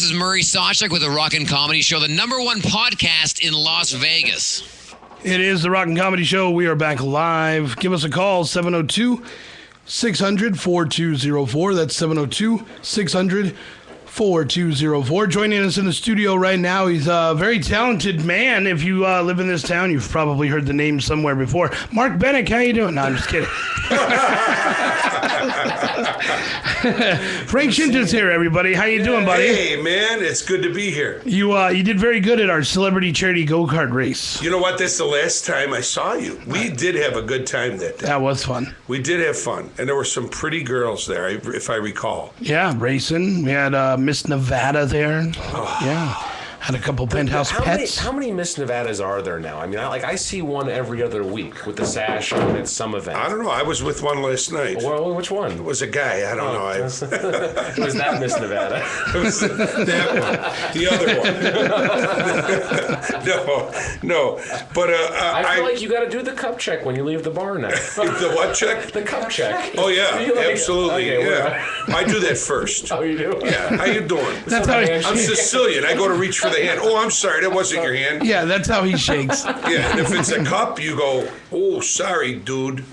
This is Murray Sawchuk with the Rockin' Comedy Show, the #1 podcast in Las Vegas. It is the Rockin' Comedy Show. We are back live. Give us a call, 702-600-4204. That's 702-600-4204. Joining us in the studio right now, he's a very talented man. If you live in this town, you've probably heard the name somewhere before. Mark Bennick, how you doing? No, I'm just kidding. Frank Scinta's here, everybody. How you doing, buddy? Hey, man, it's good to be here. You did very good at our celebrity charity go-kart race. You know what? That's the last time I saw you. We did have a good time that day. That was fun. We did have fun, and there were some pretty girls there, if I recall. Yeah, racing. We had Miss Nevada there. Yeah. Had a couple penthouse pets. How many Miss Nevadas are there now? I mean, I see one every other week with the sash on at some event. I don't know. I was with one last night. Well, which one? It was a guy. I don't know. It was that Miss Nevada. It was that one. The other one. No. But I feel like you got to do the cup check when you leave the bar now. The what check? The cup check. Oh, yeah. Absolutely. Okay, yeah. I do that first. Oh, you do? Yeah. How you doing? That's how I'm Sicilian. I go to reach for the hand. Oh, I'm sorry, that wasn't your hand. Yeah, that's how he shakes. Yeah, and if it's a cup, you go, oh, sorry, dude.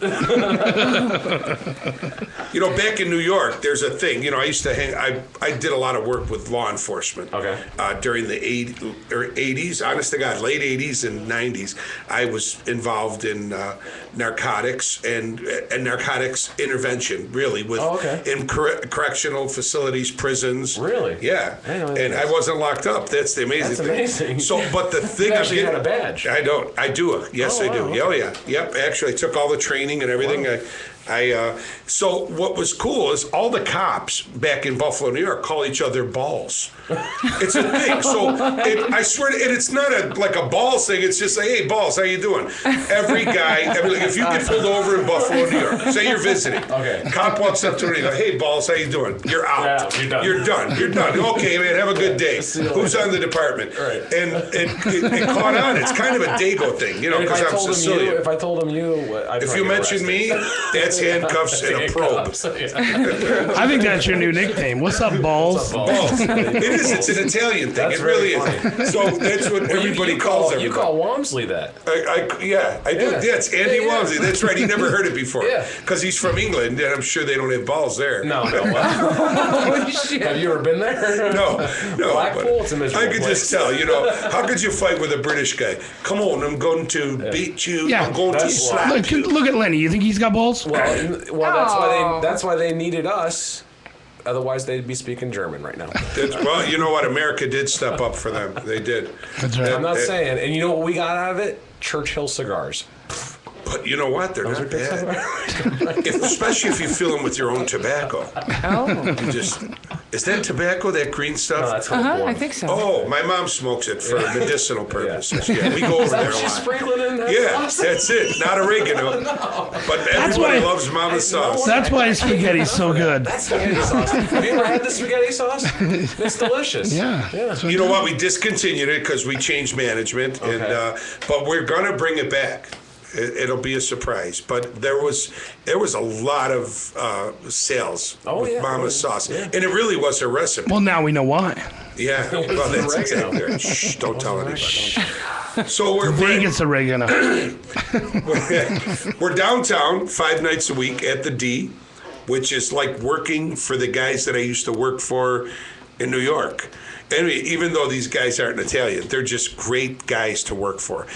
You know, back in New York, there's a thing. You know, I used to I did a lot of work with law enforcement. Okay. During the 80s, honest to God, late 80s and 90s, I was involved in narcotics and narcotics intervention, really, with in correctional facilities, prisons. Really? Yeah. And I wasn't locked up. That's the amazing thing. Amazing. So, but the thing you actually had a badge. I don't. I do. Yes, I do. Okay. Oh, yeah. Yep. Actually, I took all the training and everything. Wow. So what was cool is all the cops back in Buffalo, New York, call each other balls. It's a thing. So I swear, and it's not like a balls thing. It's just like, hey, balls, how you doing? Every guy, if you get pulled over in Buffalo, New York, say you're visiting. Okay. Cop walks up to me and goes, hey, balls, how you doing? You're out. Yeah, you're done. You're done. Okay, man, have a good day. Who's on the department? Right. And it caught on. It's kind of a Dago thing, you know, because I'm Sicilian. If I told him if you mention me, that's handcuffs and a probe. I think that's your new nickname. What's up, balls? Balls. It is. It's an Italian thing. It really is. So that's what everybody calls everybody. You call Walmsley that. I do. Yeah, it's Andy Walmsley. That's right. He never heard it before. Yeah. Because he's from England, and I'm sure they don't have balls there. No. Holy shit. Have you ever been there? No. Blackpool, it's a miserable I could place. just tell, how could you fight with a British guy? Come on, I'm going to beat you. Yeah. I'm going to slap you. Look at Lenny. You think he's got balls? Well, that's why they needed us. Otherwise, they'd be speaking German right now. Well, you know what? America did step up for them. They did. That's right. I'm not saying. And you know what we got out of it? Churchill cigars. But you know what? They're not bad. Especially if you fill them with your own tobacco. Oh. Is that tobacco, that green stuff? No, that's I think so. Oh, my mom smokes it for medicinal purposes. Yeah, we go over there a lot. sprinkling in that Yeah, sauce? that's it. Not oregano. But everybody loves mama sauce. That's why his spaghetti's so good. That's spaghetti sauce. Have you ever had the spaghetti sauce? It's delicious. Yeah. You know what? We discontinued it because we changed management, but we're gonna bring it back. It'll be a surprise, but there was a lot of sales with Mama's sauce, and it really was a recipe. Well, now we know why. Yeah, well, that's exactly right. Shh, don't tell anybody. So we're Vegas oregano. we're downtown 5 nights a week at the D, which is like working for the guys that I used to work for in New York. Anyway, even though these guys aren't Italian, they're just great guys to work for.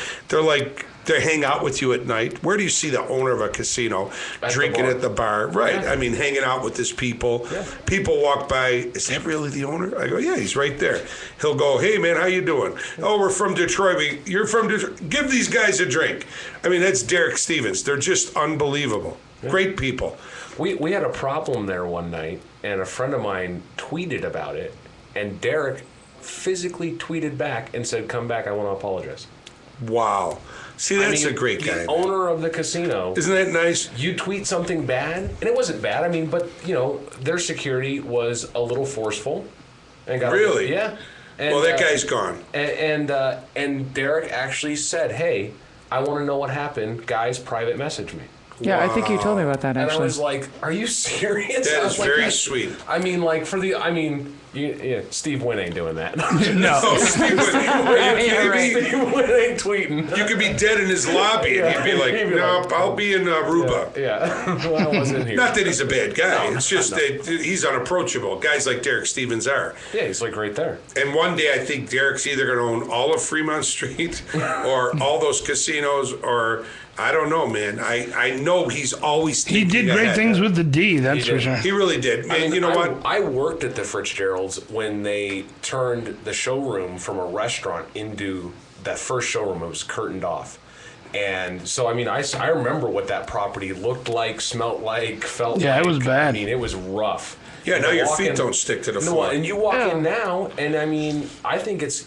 They hang out with you at night. Where do you see the owner of a casino drinking at the bar? Right. Yeah. I mean, hanging out with his people. Yeah. People walk by. Is that really the owner? I go, yeah, he's right there. He'll go, hey, man, how you doing? Oh, we're from Detroit. You're from Detroit. Give these guys a drink. I mean, that's Derek Stevens. They're just unbelievable. Yeah. Great people. We had a problem there one night, and a friend of mine tweeted about it, and Derek physically tweeted back and said, come back, I want to apologize. Wow. See, that's a great guy. The owner of the casino. Isn't that nice? You tweet something bad, and it wasn't bad. I mean, but, their security was a little forceful. Really? Yeah. And, well, that guy's gone. And Derek actually said, hey, I want to know what happened. Guys, private message me. Yeah, I think you told me about that, And I actually. was like, "Are you serious?" That I is was like, very sweet. I mean, like Steve Wynn ain't doing that. No. Oh, Steve, are you kidding me? Steve Wynn ain't tweeting. You could be dead in his lobby, and he'd be like, He'd be "No, like, I'll be in Aruba." Yeah, well, I wasn't here. Not that he's a bad guy. It's just that he's unapproachable. Guys like Derek Stevens are. Yeah, he's like right there. And one day, I think Derek's either going to own all of Fremont Street or all those casinos, or I don't know, man. I know he's always He thinking did great ahead. things with the D, that's for did. sure. He really did. And you know what? I worked at the Fitzgerald's when they turned the showroom from a restaurant into that first showroom. It was curtained off. And so, I mean, I remember what that property looked like, smelt like, felt like. Yeah, it was bad. I mean, it was rough. Yeah, And now to your walk feet in- don't stick to the No, floor. and you walk in now, and I mean, I think it's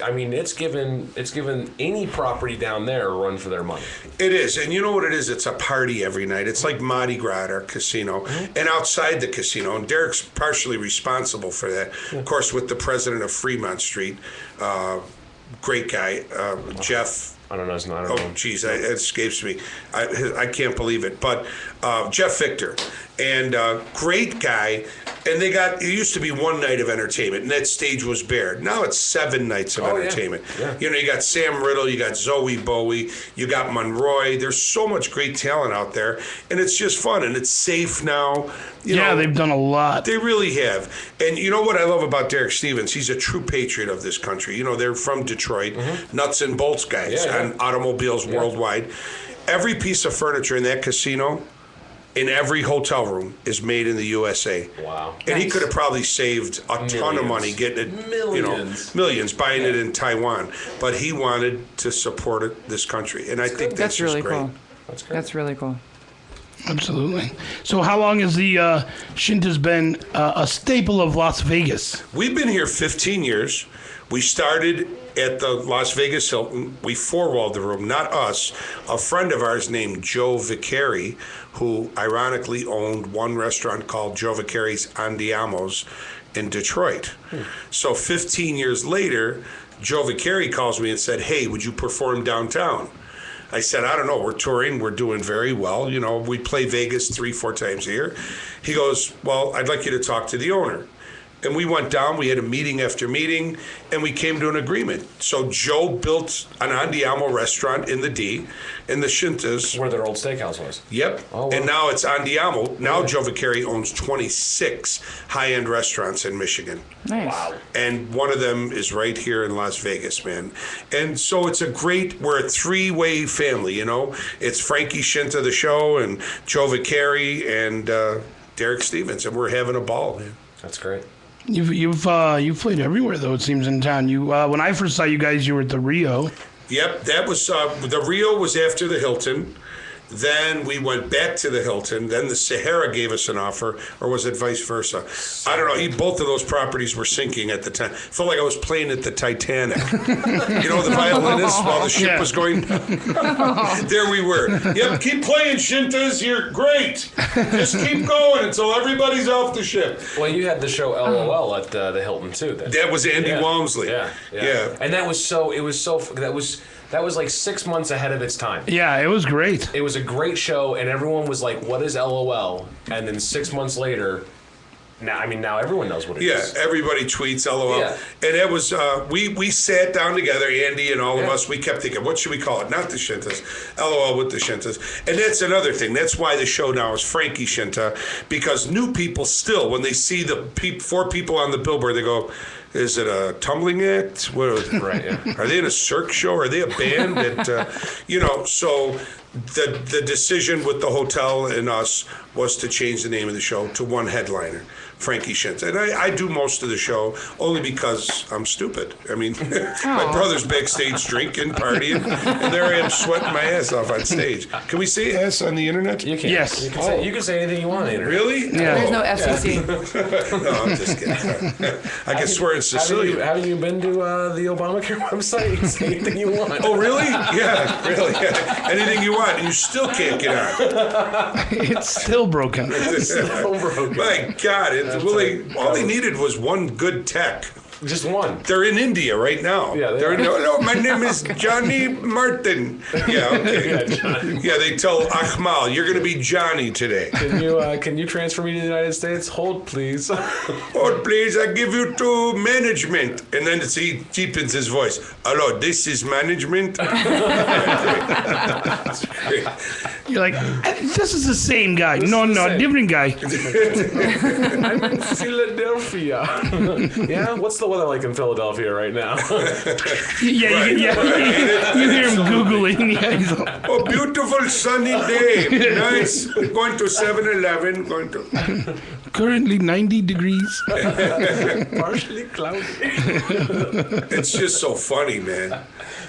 given any property down there a run for their money. It is, and you know what it is? It's a party every night. It's like Mardi Gras at our casino, and outside the casino. And Derek's partially responsible for that, of course, with the president of Fremont Street, great guy, Jeff. I don't know. I don't Oh, know. geez, it escapes me. I can't believe it. But Jeff Victor, and great guy. And it used to be one night of entertainment, and that stage was bare. Now it's 7 nights of Oh, yeah. entertainment. Yeah. You know, you got Sam Riddle, you got Zoe Bowie, you got Monroy. There's so much great talent out there, and it's just fun, and it's safe now. You know, They've done a lot. they really have. And you know what I love about Derek Stevens? He's a true patriot of this country. You know, they're from Detroit, nuts and bolts guys Yeah, yeah. on automobiles worldwide. Every piece of furniture in that casino, in every hotel room, is made in the USA. Wow. And he could have probably saved a ton of money getting it, millions buying it in Taiwan. But he wanted to support this country. And I think that's That's really just great. cool. That's great. That's really cool. Absolutely. So how long has the Scinta's been a staple of Las Vegas? We've been here 15 years. We started at the Las Vegas Hilton. We four-walled the room, not us. A friend of ours named Joe Vicari, who ironically owned one restaurant called Joe Vicari's Andiamo's in Detroit. So 15 years later, Joe Vicari calls me and said, "Hey, would you perform downtown?" I said, "I don't know. We're touring. We're doing very well. You know, we play Vegas 3-4 times a year." He goes, "Well, I'd like you to talk to the owner." And we went down, we had a meeting after meeting, and we came to an agreement. So Joe built an Andiamo restaurant in the D, in the Scinta's. Where their old steakhouse was. Yep. Oh, wow. And now it's Andiamo. Now Joe Vicari owns 26 high-end restaurants in Michigan. Nice. Wow. And one of them is right here in Las Vegas, man. And so it's we're a three-way family, you know. It's Frankie Scinta, the show, and Joe Vicari, and Derek Stevens, and we're having a ball, man. That's great. You've played everywhere though, it seems, in town. You when I first saw you guys, you were at the Rio. Yep, that was the Rio was after the Hilton. Then we went back to the Hilton. Then the Sahara gave us an offer, or was it vice versa? I don't know. Both of those properties were sinking at the time. Felt like I was playing at the Titanic. You know, the violinist while the ship Yeah. was going. There we were. Yep, keep playing, Scintas. You're great. Just keep going until everybody's off the ship. Well, you had the show LOL at the Hilton too. Then. That was Andy Walmsley. Yeah. And that was like 6 months ahead of its time. Yeah, it was great. It was a great show, and everyone was like, "What is LOL?" And then 6 months later, now everyone knows what it is. Yeah, everybody tweets LOL. Yeah. And it was, we sat down together, Andy and all of Yeah. us, we kept thinking, what should we call it? Not the Scintas, LOL with the Scintas. And that's another thing. That's why the show now is Frankie Scinta, because new people still, when they see the four people on the billboard, they go, is it a tumbling act? What are they? Right, yeah. Are they in a cirque show? Are they a band? So the decision with the hotel and us was to change the name of the show to one headliner, Frankie Scinta. And I do most of the show only because I'm stupid. I mean, my brother's backstage drinking, partying, and there I am sweating my ass off on stage. Can we say ass on the internet? You can. Yes. You can say anything you want on the internet. Really? Yeah. There's no FCC. No, I'm just kidding. I can swear in Sicilian. Haven't you been to the Obamacare website? You can say anything you want. Oh, really? Yeah, really. Yeah. Anything you want, and you still can't get on. It's still broken. My God, all they needed was one good tech. Just one. They're in India right now. Yeah, they they're are. no, my name is Johnny Martin. Yeah, okay. Yeah, they tell Akmal, you're going to be Johnny today. Can you transfer me to the United States? Hold, please. Oh, please, I give you to management. And then he deepens his voice. Hello, this is management. You're like, this is the same guy. No, is the no, same. different guy. I'm in Philadelphia. Yeah? What's the weather like in Philadelphia right now? Yeah, Right, yeah. right. You hear him Googling. Yeah, he's like, Oh, beautiful sunny day. Nice. Going to 7-Eleven. Going to. currently 90 degrees. Partially cloudy. It's just so funny, man.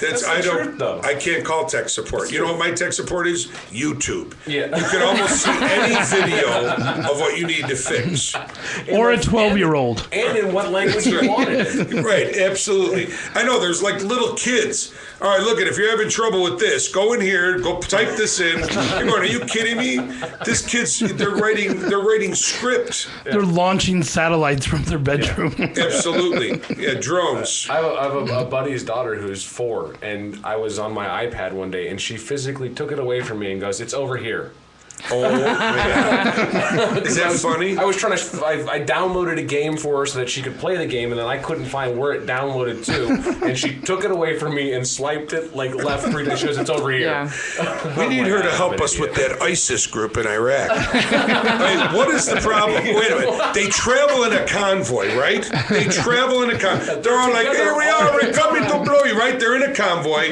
That's the truth, though. I can't call tech support. You know what my tech support is? YouTube. Yeah. You can almost see any video of what you need to fix. Or a 12-year-old. And in what language you want it. Right, absolutely. I know there's like little kids. All right, look at if you're having trouble with this, go in here, go type this in. You're going, are you kidding me? This kid's they're writing script. They're launching satellites from their bedroom. Absolutely. Yeah, drones. I have a buddy's daughter who's 4, and I was on my iPad one day, and she physically took it away from me and goes, "It's over here." Oh my God. Is that funny? I was trying to. I downloaded a game for her so that she could play the game, and then I couldn't find where it downloaded to, and she took it away from me and swiped it like left 3 times. She goes, "It's over here." Yeah. We need her to help us with that ISIS group in Iraq. I mean, what is the problem? Wait a minute. They travel in a convoy, right? They travel in a convoy. They're all like, here we are, we're coming to blow you, right? They're in a convoy.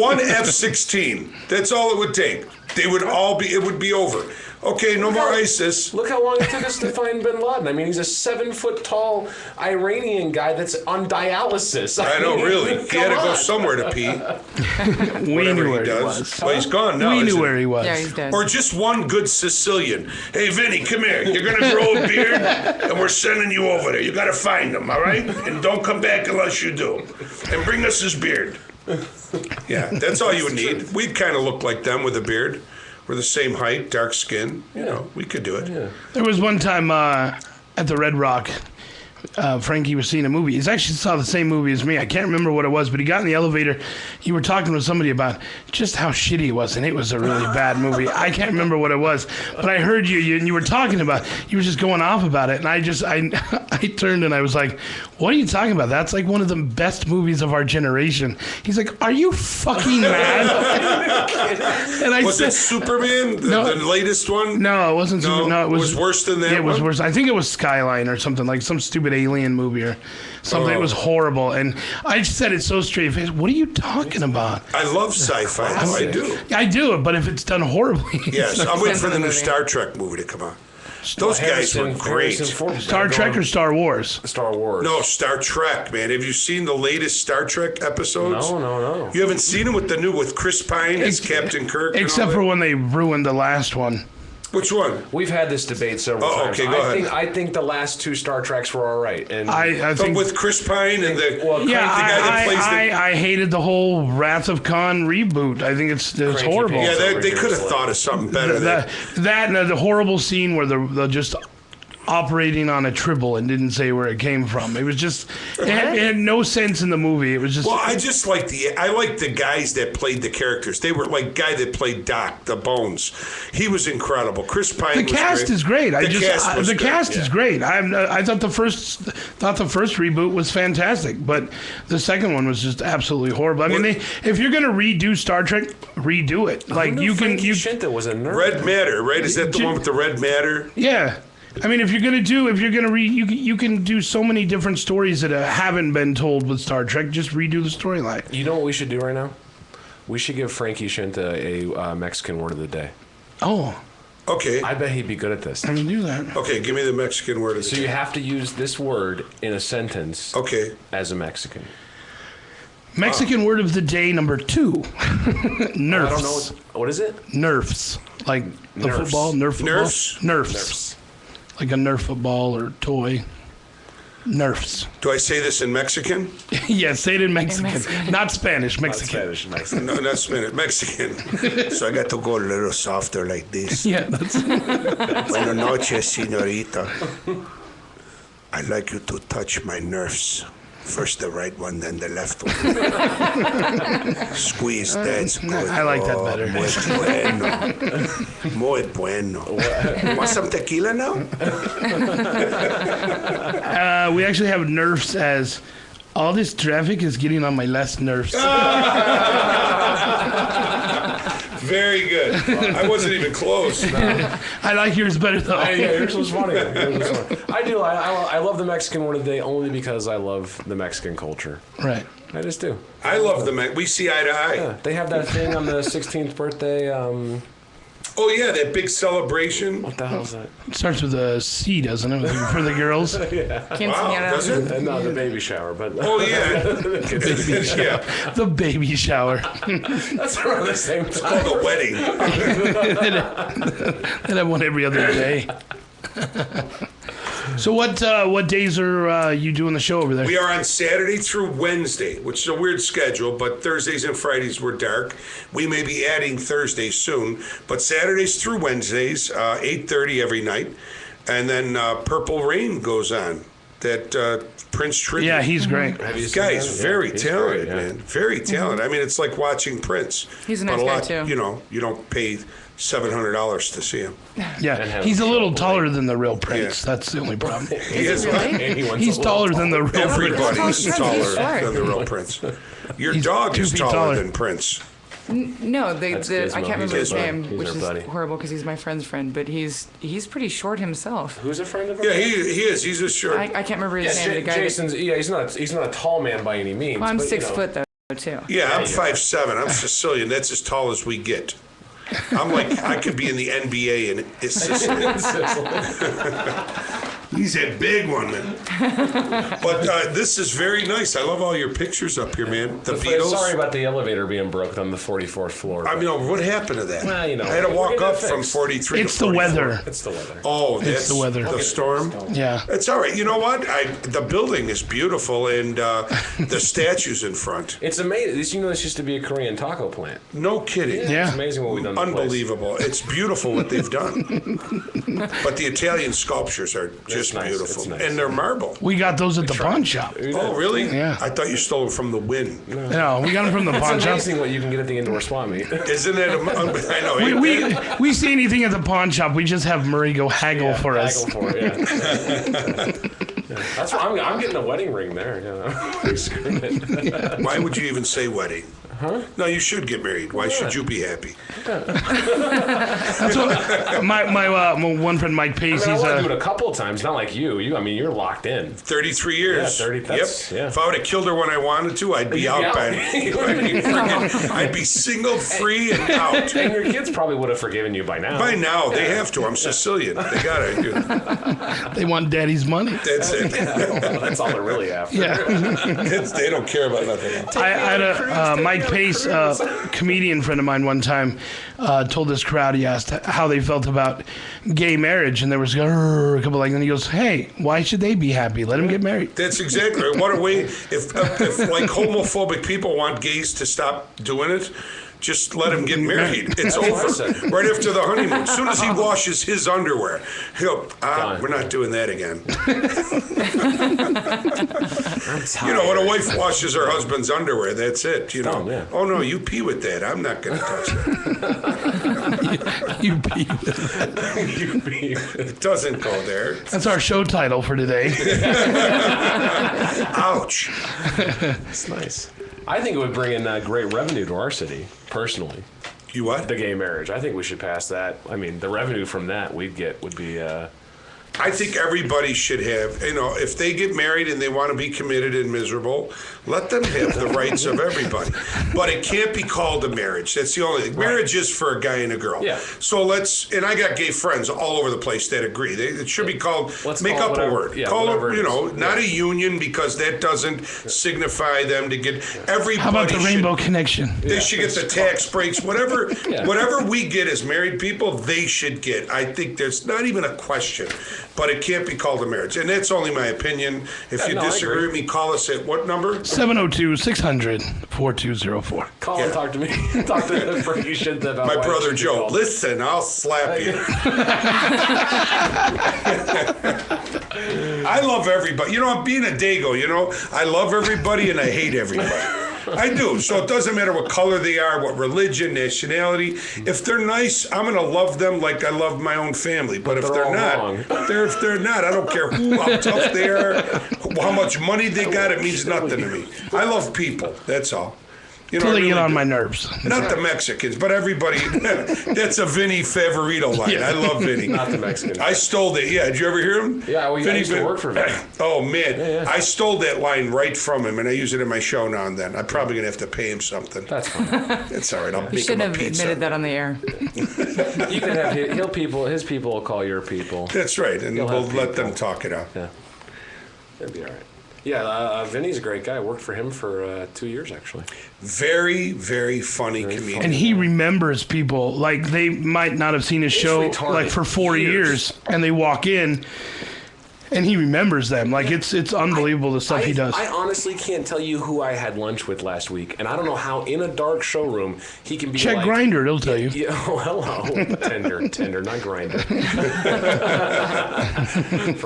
One F-16. That's all it would take. They would all be, it would be over. Okay, no more ISIS. Look how long it took us to find Bin Laden. I mean, he's a 7-foot-tall Iranian guy that's on dialysis. I know, really. He had to come go on. somewhere to pee. We Whatever knew he where he does. was. Well, he's gone now. We isn't knew he? where he was. Yeah, he's dead. Or just one good Sicilian. Hey, Vinny, come here. You're going to grow a beard, and we're sending you over there. You got to find him, all right? And don't come back unless you do. And bring us his beard. Yeah, that's all you would need. We'd kind of look like them with a beard. We're the same height, dark skin. You know, we could do it. Yeah. There was one time at the Red Rock, Frankie was seeing a movie. He's actually saw the same movie as me. I can't remember what it was, but he got in the elevator. You were talking with somebody about just how shitty it was, and it was a really bad movie. I can't remember what it was, but I heard you and you were talking about. You were just going off about it, and I turned and I was like, "What are you talking about? That's like one of the best movies of our generation." He's like, "Are you fucking mad?" And I Was said, it Superman, No. the latest one? No, it wasn't. No, it was worse than that Yeah, it was one? worse. I think it was Skyline or something, like some stupid alien movie or something. It was horrible. And I just said it so straight face. What are you talking about? I love sci-fi. I do. I do, but if it's done horribly. Yes, I'm waiting for the new movie. Star Trek movie to come out. Those guys were great. Harrison Ford- Star Trek or Star Wars? Star Wars. No, Star Trek, man. Have you seen the latest Star Trek episodes? No. You haven't seen them with Chris Pine as Captain Kirk? and Except all for that? when they ruined the last one. Which one? We've had this debate several Oh, times. okay, go ahead. I think the last 2 Star Treks were all right. And I But think. with Chris Pine and the Yeah, the guy that plays I hated the whole Wrath of Khan reboot. I think it's Cranky horrible. yeah, Over they here, could have so thought of something better. that and the horrible scene where they're just operating on a tribble and didn't say where it came from. It was just it had no sense in the movie. It was just Well, I just like the guys that played the characters. They were like guy that played Doc, the Bones. He was incredible. Chris Pine. the was cast is great. The cast was the good, cast yeah. is great. I thought the first reboot was fantastic, but the second one was just absolutely horrible. I mean, if you're gonna redo Star Trek, redo it. Like you can Scinta was a nerd. Red Matter, right? Is that the one with the red matter? yeah. I mean, if you're gonna you can do so many different stories that haven't been told with Star Trek. Just redo the storyline. You know what we should do right now? We should give Frankie Scinta a Mexican word of the day. Oh, Okay. I bet he'd be good at this. I can do that. Okay, give me the Mexican word of the So you have to use this word in a sentence Okay. as a Mexican. Mexican word of the day number 2. Nerfs. I don't know what is it? Nerfs. Like the Nerfs. football, Nerf football. Nerfs? Nerfs. Like a Nerf football or toy. Nerfs. Do I say this in Mexican? Yes, say it in Mexican. Mexican. Not Spanish, Mexican. Spanish, Mexican. No, not Spanish. Mexican. So I got to go a little softer like this. Yeah, that's Buenas noches, señorita. I like you to touch my nerves. First the right one, then the left one. Squeeze, that's good. I like that better. Muy bueno. Muy bueno. Want some tequila now? We actually have nerfs as all this traffic is getting on my last nerves. Very good. I wasn't even close. I like yours better though. Yeah, yours was funny. I do. I love the Mexican one today only because I love the Mexican culture. Right. I just do. I love them. We see eye to eye. Yeah, they have that thing on the 16th birthday. Oh, yeah, that big celebration. What the hell is that? It starts with a C, doesn't it? For the girls. Wow, does it? No, the baby shower, but Oh, yeah. Yeah. The baby shower. that's around the same It's time. called a wedding. And I have one every other day. So what days are you doing the show over there? We are on Saturday through Wednesday, which is a weird schedule, but Thursdays and Fridays we're dark. We may be adding Thursdays soon, but Saturdays through Wednesdays, 8:30 every night. And then Purple Rain goes on, that Prince tribute. Yeah, he's great. This guy is very he's talented, great, yeah. man. Very talented. I mean, it's like watching Prince. He's a But nice guy, lot, too. You know, you don't pay $700 to see him. Yeah, have he's a a little show taller than the real Prince. Yeah. That's the only problem. He is And he wants He's a little taller than the real Prince. Everybody's He's taller short. than the real Prince. Your He's dog 2 is feet taller taller. than Prince. No, That's I Gizmo. can't remember He's his Gizmo. name, He's which our is buddy. horrible because he's my friend's friend. But he's pretty short himself. Who's a friend of ours? Yeah, he is. He's a short. I can't remember his name. The guy. Jason's. Yeah, he's not a tall man by any means. Well, I'm but, you 6 know. foot though too. Yeah, I'm you go. 5'7". I'm Sicilian. That's as tall as we get. I'm like, I could be in the NBA in Sicily. He's a big one, man. But this is very nice. I love all your pictures up here, man. The Beatles. Sorry about the elevator being broken on the 44th floor. I mean, what happened to that? Well, you know, I had to we're walk getting up it from fixed. 43 It's to the 44. weather. It's the weather. Oh, that's the weather. The storm? Yeah. It's all right. You know what? The building is beautiful, and the statues in front. It's amazing. You know, this used to be a Korean taco plant. No kidding. Yeah. It's amazing what we've done. to the place. Unbelievable. It's beautiful what they've done. But the Italian sculptures are just nice. beautiful. It's nice. And they're marble. We got those at the pawn shop. Oh, really? Yeah. I thought you stole them from the Wynn. No, we got them from the pawn It's shop. amazing what you can get at the indoor swap meet. Isn't it? I know. We see anything at the pawn shop, we just have Murray go haggle for us. Haggle for it, yeah. That's why I'm getting a wedding ring there. Yeah. Screw it. Why would you even say wedding? Huh? No, you should get married. Why should you be happy? That's what my one friend Mike Pace. I He's want to do it a couple of times, not like you. I mean, you're locked in. 33 years. Yeah, 30, that's- Yep. yeah. If I would have killed her when I wanted to, I'd be out by I'd be single, free, and out. And your kids probably would have forgiven you by now. By now, they have to. I'm Sicilian. They gotta do. they want daddy's money. That's it. That's all they're really after. Yeah. They don't care about nothing else. I had a Mike Pace, comedian friend of mine, one time told this crowd. He asked how they felt about gay marriage, and there was a couple like. And he goes, "Hey, why should they be happy? Let them get married." That's exactly right. What a way, if like homophobic people want gays to stop doing it, just let him get married. It's what I over. said. Right after the honeymoon. As soon as he washes his underwear, he'll go, Done. we're not doing that again. You know, when a wife washes her husband's underwear, that's it. You know, Done, yeah. oh no, you pee with that. I'm not going to touch that. You pee. It doesn't go there. That's our show title for today. Ouch. It's nice. I think it would bring in great revenue to our city, personally. You what? The gay marriage. I think we should pass that. I mean, the revenue from that we'd get would be. I think everybody should have, you know, if they get married and they want to be committed and miserable, let them have the rights of everybody. But it can't be called a marriage. That's the only thing. Marriage is for a guy and a girl. Yeah. So and I got gay friends all over the place that agree. It should be called, Let's make call it up a whatever- word. yeah, Call whatever it, it you know, is. not a union because that doesn't signify them to get, everybody How about the should- Rainbow Connection? They should get the tax breaks, whatever we get as married people, they should get. I think there's not even a question. but it can't be called a marriage. And that's only my opinion. If you no, I disagree agree. with me, call us at what number? 702-600-4204. Call and talk to me. Talk to Frankie Scinta about My why brother it should be Joe. called. Listen, I'll slap you. I love everybody. You know, I'm being a Dago, you know. I love everybody and I hate everybody. I do. So it doesn't matter what color they are, what religion, nationality. If they're nice, I'm going to love them like I love my own family. But if they're they're all not, wrong. if they're not, I don't care how tough they are, how much money they got, it means nothing to me. I love people. That's all. You know, Until I they get really on do. my nerves. Not the Mexicans, but everybody. That's a Vinny Favorito line. Yeah. I love Vinny. Not the Mexican. I stole that. Yeah, did you ever hear him? Yeah, well, I used to work for Vinny. Oh, man. Yeah. I stole that line right from him, and I use it in my show now and then. I'm probably going to have to pay him something. That's fine. It's all right. I'll You make him shouldn't a have pizza. admitted that on the air. You can have his people will call your people. That's right, and You'll we'll have let them people. talk it out. Yeah, that'd be all right. Yeah, Vinny's a great guy. I worked for him for 2 years actually. Very, very funny comedian. And he remembers people. Like, they might not have seen his show retarded. like for 4 years, and they walk in, and he remembers them. Like, it's unbelievable the stuff he does. I honestly can't tell you who I had lunch with last week, and I don't know how in a dark showroom he can be Check like, Grindr, it'll tell you. Yeah, oh, hello. Tender, not grinder.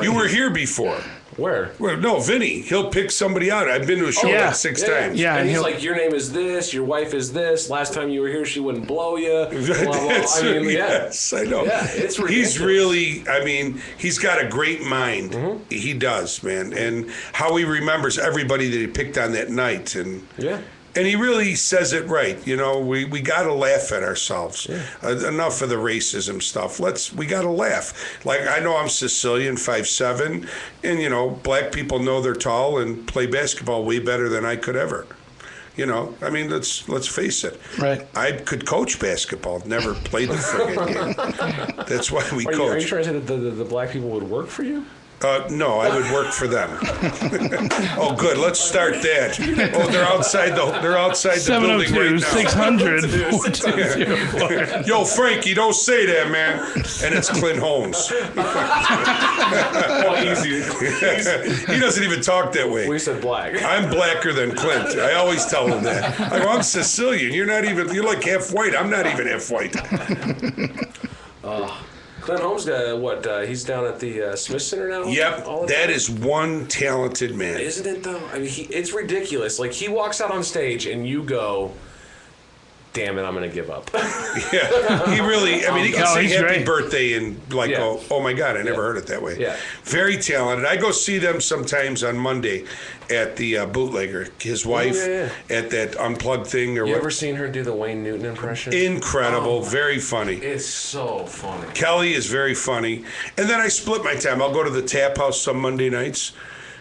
You were here before. Where? Well, no, Vinny. He'll pick somebody out. I've been to a show yeah. like 6 times. Yeah, and and he's he'll- like, your name is this, your wife is this. Last time you were here, she wouldn't blow you. Blah, blah. That's- I mean, yeah. yes, I know. Yeah, it's ridiculous. He's really, I mean, he's got a great mind. Mm-hmm. He does, man. And how he remembers everybody that he picked on that night. And Yeah. and he really says it right. You know, we got to laugh at ourselves. Enough of the racism stuff. We got to laugh. Like, I know I'm Sicilian, 5'7", and, you know, black people know they're tall and play basketball way better than I could ever. You know, I mean, let's face it. Right. I could coach basketball, never played the friggin' game. That's why we Are you coach. trying to say that the black people would work for you? No, I would work for them. Oh, good. Let's start that. Oh, they're outside the building right now. 702-600-4204. Yo, Frankie, don't say that, man. And it's Clint Holmes. Oh, easy. He doesn't even talk that way. We said black. I'm blacker than Clint. I always tell him that. I go, I'm Sicilian. You're like half white. I'm not even half white. Clint Holmes, he's down at the Smith Center now? Yep, all the that time? is one talented man. Isn't it, though? I mean, it's ridiculous. Like, he walks out on stage and you go, damn it, I'm going to give up. Yeah, he really, I mean, he can Oh, sing he's happy great. birthday and like, Yeah. oh my God, I never heard it that way. Yeah. Very talented. I go see them sometimes on Monday at the Bootlegger, his wife, yeah. at that Unplugged thing or You what. ever seen her do the Wayne Newton impression? Incredible, very funny. It's so funny. Kelly is very funny. And then I split my time. I'll go to the Tap House some Monday nights.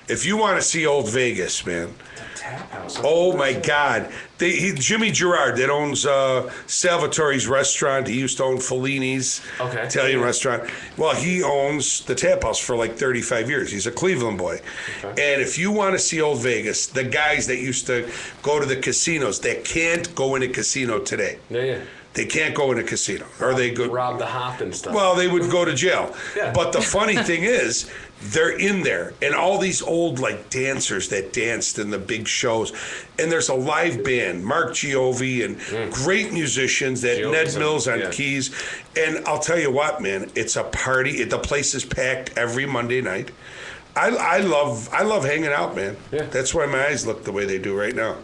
If you want to see Old Vegas, man. Tap House. Oh my God! Jimmy Gerard that owns Salvatore's restaurant. He used to own Fellini's Okay. Italian restaurant. Well, he owns the Tap House for like 35 years. He's a Cleveland boy. Okay. And if you want to see Old Vegas, the guys that used to go to the casinos, that can't go in a casino today. Yeah. They can't go in a casino, or they go. Rob the Hop and stuff. Well, they would go to jail. Yeah. But the funny thing is, they're in there, and all these old like dancers that danced in the big shows, and there's a live band, Mark Giove, and great musicians that Giove's Ned Mills on yeah. keys. And I'll tell you what, man, it's a party. The place is packed every Monday night. I love hanging out, man. Yeah. That's why my eyes look the way they do right now,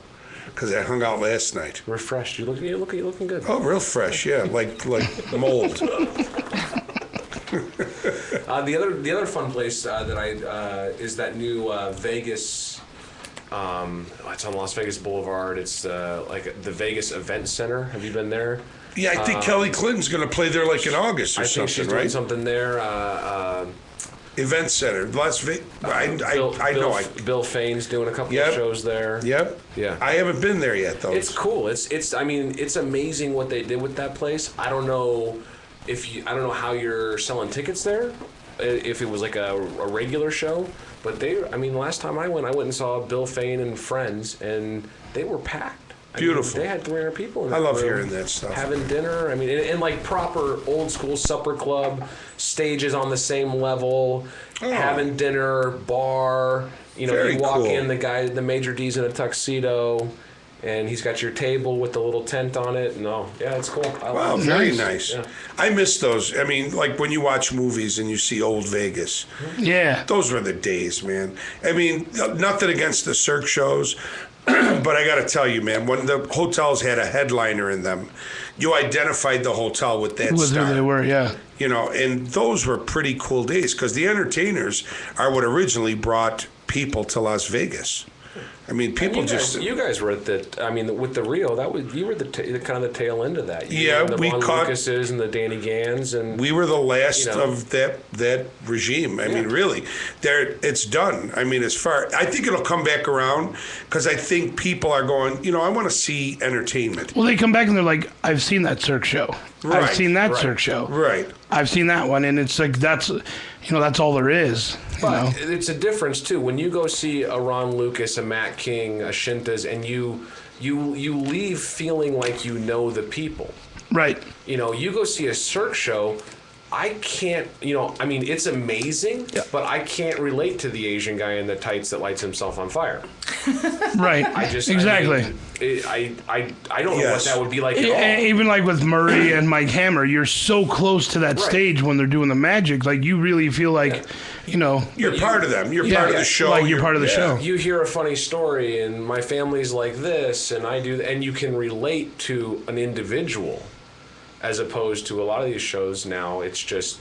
because I hung out last night. Refreshed. You're looking good. Oh, real fresh, yeah, like mold. The other fun place that I is that new Vegas. It's on Las Vegas Boulevard. It's like the Vegas Event Center. Have you been there? Yeah, I think Kelly Clinton's going to play there like in August or I think she's something, doing right? something there. Event Center, Las Vegas. I know. Bill Fane's doing a couple Yep. of shows there. Yep. Yeah. I haven't been there yet though. It's cool. I mean, it's amazing what they did with that place. I don't know how you're selling tickets there. If it was like a regular show, but last time I went and saw Bill Fane and friends, and they were packed. Beautiful. They had 300 people in that I love room hearing that stuff. having dinner. I mean, and like proper old school supper club, stages on the same level, having dinner, bar. You know, Very you walk cool. in, the Major D's in a tuxedo, and he's got your table with the little tent on it. No, yeah, it's cool. I Wow, like it. very nice. Yeah. I miss those. I mean, like when you watch movies and you see old Vegas. Yeah. Those were the days, man. I mean, nothing against the Cirque shows, but I got to tell you, man, when the hotels had a headliner in them, you identified the hotel with that Who star. they were, yeah. You know, and those were pretty cool days because the entertainers are what originally brought people to Las Vegas. I mean, people You guys were at the. I mean, with the Rio, you were the kind of the tail end of that. You Yeah, were the we Ron caught- Lucases and the Danny Gans and. We were the last You know. of that regime. I mean, really, it's done. I mean, I think it'll come back around because I think people are going. You know, I want to see entertainment. Well, they come back and they're like, I've seen that Cirque show. Right, I've seen that right, Cirque show. Right. I've seen that one, and it's like that's all there is. You know? But it's a difference too. When you go see a Ron Lucas, a Matt King, a Scintas, and you leave feeling like you know the people. Right. You know, you go see a Cirque show. I can't, I mean, it's amazing, but I can't relate to the Asian guy in the tights that lights himself on fire. Right. Exactly. I don't know what that would be like at all. Even like with Murray and Mike Hammer, you're so close to that Right. stage when they're doing the magic. Like you really feel like, You're part of them. You're part of the show. like you're part of the show. You hear a funny story, and my family's like this, and I do, and you can relate to an individual, as opposed to a lot of these shows now. It's just,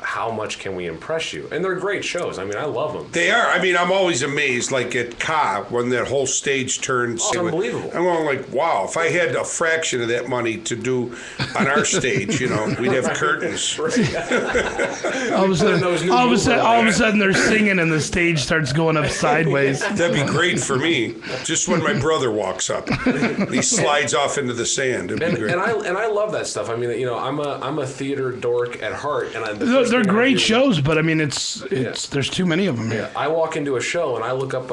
how much can we impress you? And they're great shows. I mean, I love them. They are. I mean, I'm always amazed, like at Ka, when that whole stage turns. Oh, it's unbelievable. I'm going like, wow, if I had a fraction of that money to do on our stage, we'd have curtains. All of a sudden they're singing and the stage starts going up sideways. That'd be great for me. Just when my brother walks up, he slides off into the sand. It'd be great. And I love that stuff. I mean, I'm a theater dork at heart, and They're great shows, but I mean, it's there's too many of them here. I walk into a show and I look up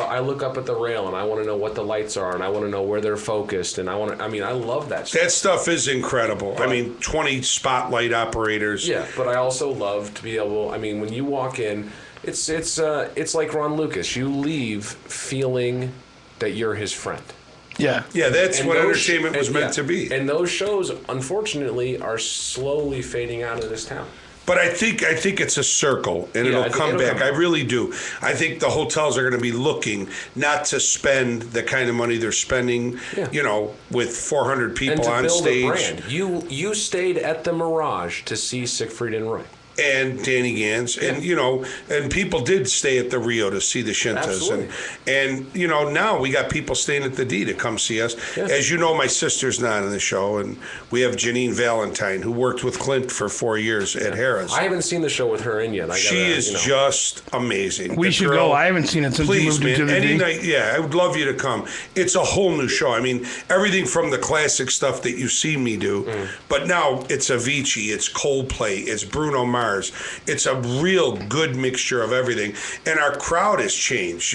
at the rail and I want to know what the lights are and I want to know where they're focused and I love that stuff. That stuff is incredible. I mean, 20 spotlight operators. Yeah, but I also love to be able. I mean, when you walk in, it's like Ron Lucas. You leave feeling that you're his friend. Yeah. Yeah, that's And what those- entertainment was meant to be. And those shows, unfortunately, are slowly fading out of this town. But I think it's a circle, and Yeah, I it'll think come it'll back. come I back. really do. I think the hotels are going to be looking not to spend the kind of money they're spending, with 400 people And to on build stage. a brand. You stayed at the Mirage to see Siegfried and Roy. And Danny Gans, and and people did stay at the Rio to see the Scintas, Absolutely. and now we got people staying at the D to come see us. Yeah. As you know, my sister's not in the show, and we have Janine Valentine, who worked with Clint for 4 years at Harrah's. I haven't seen the show with her in yet. She is just amazing. We The should girl- go. I haven't seen it since Please, you moved man, into the any D. night. Yeah, I would love you to come. It's a whole new show. I mean, everything from the classic stuff that you see me do, but now it's Avicii, it's Coldplay, it's Bruno Mars. It's a real good mixture of everything, and our crowd has changed.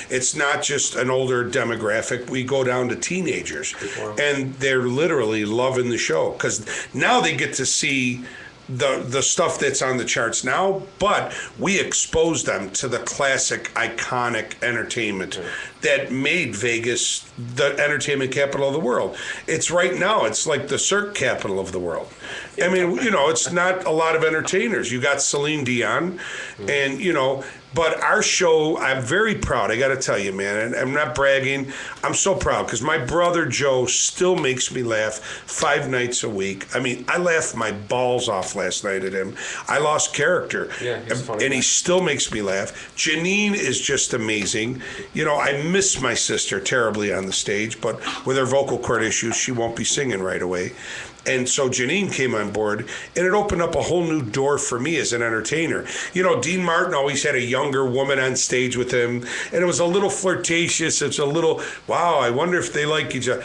It's not just an older demographic. We go down to teenagers, and they're literally loving the show because now they get to see the stuff that's on the charts now, but we expose them to the classic, iconic entertainment that made Vegas the entertainment capital of the world. It's right now, it's like the Cirque capital of the world. I mean, it's not a lot of entertainers. You got Celine Dion, and, but our show, I'm very proud. I got to tell you, man, and I'm not bragging. I'm so proud because my brother Joe still makes me laugh 5 nights a week. I mean, I laughed my balls off last night at him. I lost character. Yeah, he's funny. And he still makes me laugh. Janine is just amazing. I miss my sister terribly on the stage, but with her vocal cord issues, she won't be singing right away. And so Janine came on board, and it opened up a whole new door for me as an entertainer. Dean Martin always had a younger woman on stage with him, and it was a little flirtatious. It's a little, wow, I wonder if they like each other.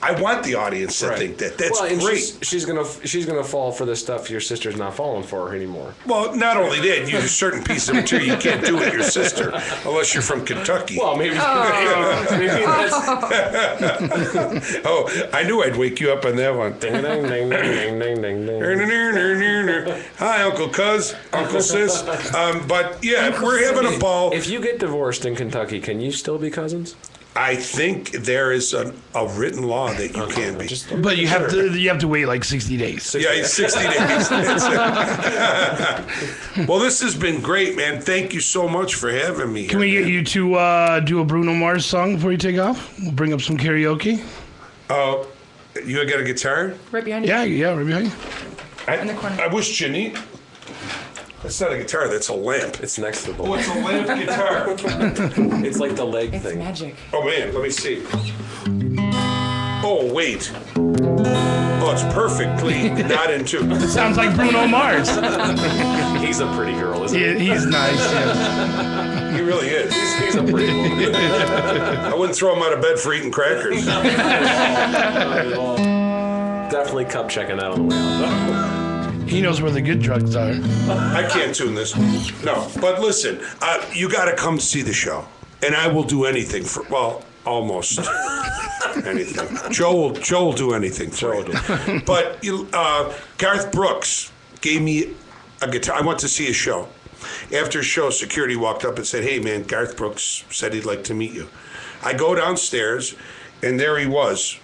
I want the audience to Right. think that. That's and great. She's gonna fall for the stuff your sister's not falling for anymore. Well, not only that, you use certain pieces of material you can't do with your sister unless you're from Kentucky. Well, maybe. Maybe that's, Oh, I knew I'd wake you up on that one. ding, ding, ding, ding, ding, ding, ding. Hi, Uncle Cuz, Uncle Sis. But yeah, we're having a ball. If you get divorced in Kentucky, can you still be cousins? I think there is a written law that you can be. But you have to wait like 60 days. Yeah, it's 60 days. Well, this has been great, man. Thank you so much for having me. Can we get you to do a Bruno Mars song before you take off? We'll bring up some karaoke. You got a guitar? Right behind you. Yeah, right behind you. In the corner. I wish Janine. That's not a guitar. That's a lamp. It's next to the. Oh, it's a lamp guitar. It's like the leg It's thing. magic. Oh man, let me see. Oh wait. Oh, it's perfectly not in tune. Sounds like Bruno Mars. He's a pretty girl, isn't he? He's nice. Yeah. He really is. He's a pretty woman. I wouldn't throw him out of bed for eating crackers. Definitely cup checking out on the way out. He knows where the good drugs are. I can't tune this. No, but listen, you got to come see the show, and I will do anything for. Well, almost anything. Joe will do anything for you. But Garth Brooks gave me a guitar. I went to see a show. After a show, security walked up and said, "Hey, man, Garth Brooks said he'd like to meet you." I go downstairs, and there he was.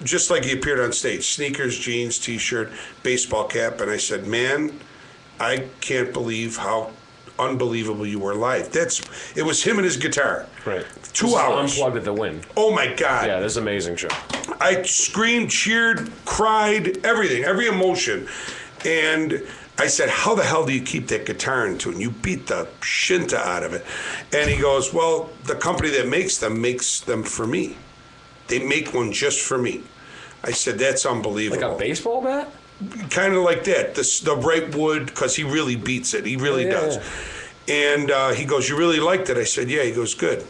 Just like he appeared on stage, sneakers, jeans, T-shirt, baseball cap, and I said, "Man, I can't believe how unbelievable you were live." It was him and his guitar. Right. 2 hours. Unplugged at the Win. Oh my God! Yeah, this is an amazing show. I screamed, cheered, cried, everything, every emotion, and I said, "How the hell do you keep that guitar in tune? You beat the Scinta out of it." And he goes, "Well, the company that makes them for me. They make one just for me." I said, "That's unbelievable." Like a baseball bat? Kind of like that. The right wood, because he really beats it. He really does. And he goes, "You really liked it?" I said, "Yeah." He goes, "Good.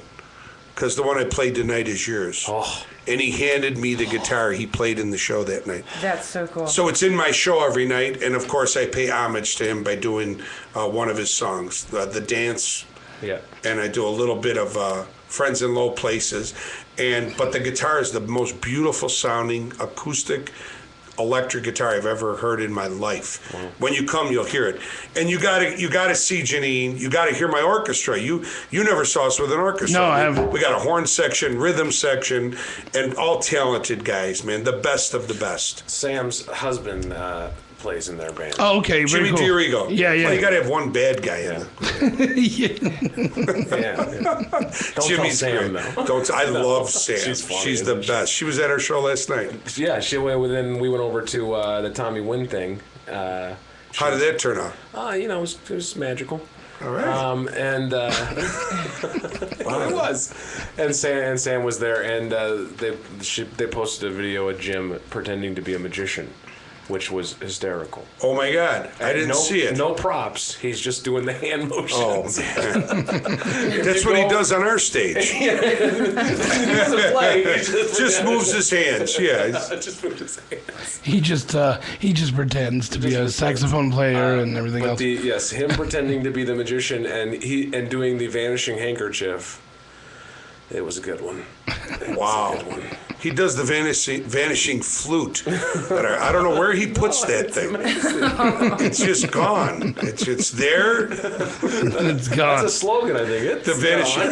Because the one I played tonight is yours." Oh. And he handed me the guitar he played in the show that night. That's so cool. So it's in my show every night. And of course, I pay homage to him by doing one of his songs, the dance. Yeah. And I do a little bit of Friends in Low Places. But the guitar is the most beautiful sounding acoustic electric guitar I've ever heard in my life. Wow. When you come, you'll hear it. And you gotta see Janine. You gotta hear my orchestra. You never saw us with an orchestra. No, I haven't. We got a horn section, rhythm section, and all talented guys, man. The best of the best. Sam's husband plays in their band. Oh, okay. Very Jimmy cool. D'Arigo. Yeah. Well, you gotta have one bad guy in there. Yeah. Don't Jimmy's tell Sam, great. though. I love Sam. She's funny, She's the isn't she? best. She was at our show last night. Yeah, then we went over to the Tommy Wynn thing. How did that turn out? It was magical. All right. Well, it was. And Sam was there, and they posted a video of Jim pretending to be a magician, which was hysterical. Oh my God! I didn't see it. No props. He's just doing the hand motions. Oh, man. That's what he does on our stage. He doesn't play. He Just moves his hands. Yeah. just moved his hands. He just pretends to be a saxophone player and everything But else. him pretending to be the magician and doing the vanishing handkerchief. It was a good one. Wow. He does the vanishing flute. I don't know where he puts that thing. It's just gone. It's there. It's gone. That's a slogan, I think. It's The vanishing.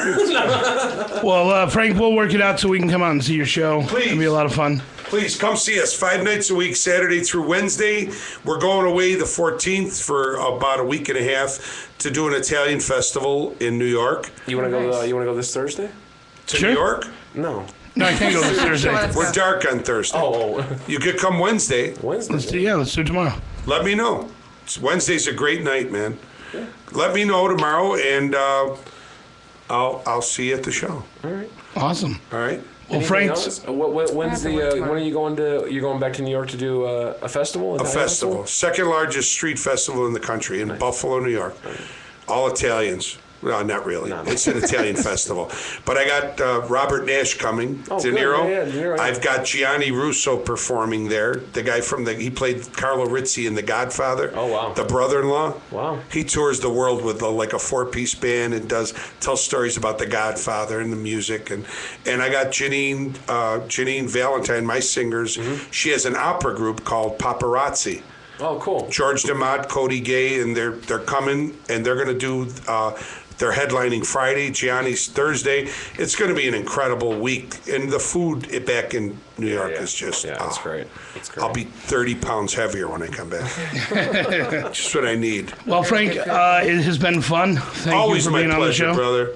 Well, Frank, we'll work it out so we can come out and see your show. Please. It'll be a lot of fun. Please come see us 5 nights a week, Saturday through Wednesday. We're going away the 14th for about a week and a half to do an Italian festival in New York. You want to go? You want to go this Thursday? To Sure. New York? No. No, I can't go this Thursday. We're dark on Thursday. Oh, You could come Wednesday. Wednesday. Let's do it tomorrow. Let me know. Wednesday's a great night, man. Yeah. Let me know tomorrow, and I'll see you at the show. All right. Awesome. All right. Well, Anything Frank's else? When's the? When are you going to? You're going back to New York to do a festival? A festival. Second largest street festival in the country in Buffalo, New York. All Italians. No, not really. It's an Italian festival. But I got Robert Nash coming, De good. Niro. Yeah, De Niro, yeah. I've got Gianni Russo performing there. The guy he played Carlo Rizzi in The Godfather. Oh, wow. The brother-in-law. Wow. He tours the world with like a 4-piece band and tells stories about The Godfather and the music. And I got Janine Valentine, my singers. Mm-hmm. She has an opera group called Paparazzi. Oh, cool. George DeMott, Cody Gay, and they're coming, and they're going to do. They're headlining Friday, Gianni's Thursday. It's going to be an incredible week, and the food back in New York is just. It's great. It's great. I'll be 30 pounds heavier when I come back. Just what I need. Well, Frank, it has been fun. Thank Always you for my being on the pleasure, show. brother.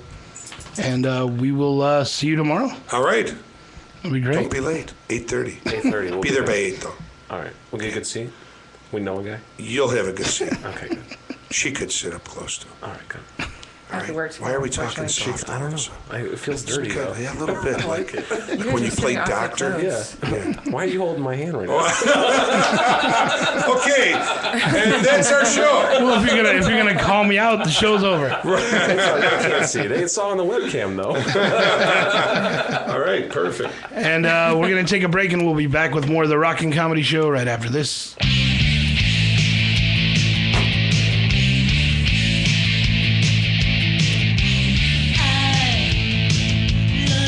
And we will see you tomorrow. All right. It'll be great. Don't be late. 8:30. 8:30. We'll Be there by 8 though. All right. We'll get a good seat. We know a guy. You'll have a good seat. Okay, good. She could sit up close to. All right, good. All After right. work Why are we tomorrow, talking unfortunately. soft? I don't know. It feels It's dirty, good. though. Yeah, a little bit. Like You guys when are you play sitting off your doctor. clothes. Yeah. Why are you holding my hand right now? Okay, and that's our show. Well, if you're gonna call me out, the show's over. I can't see. They saw on the webcam, though. All right, perfect. And we're gonna take a break, and we'll be back with more of the Rockin' Comedy Show right after this.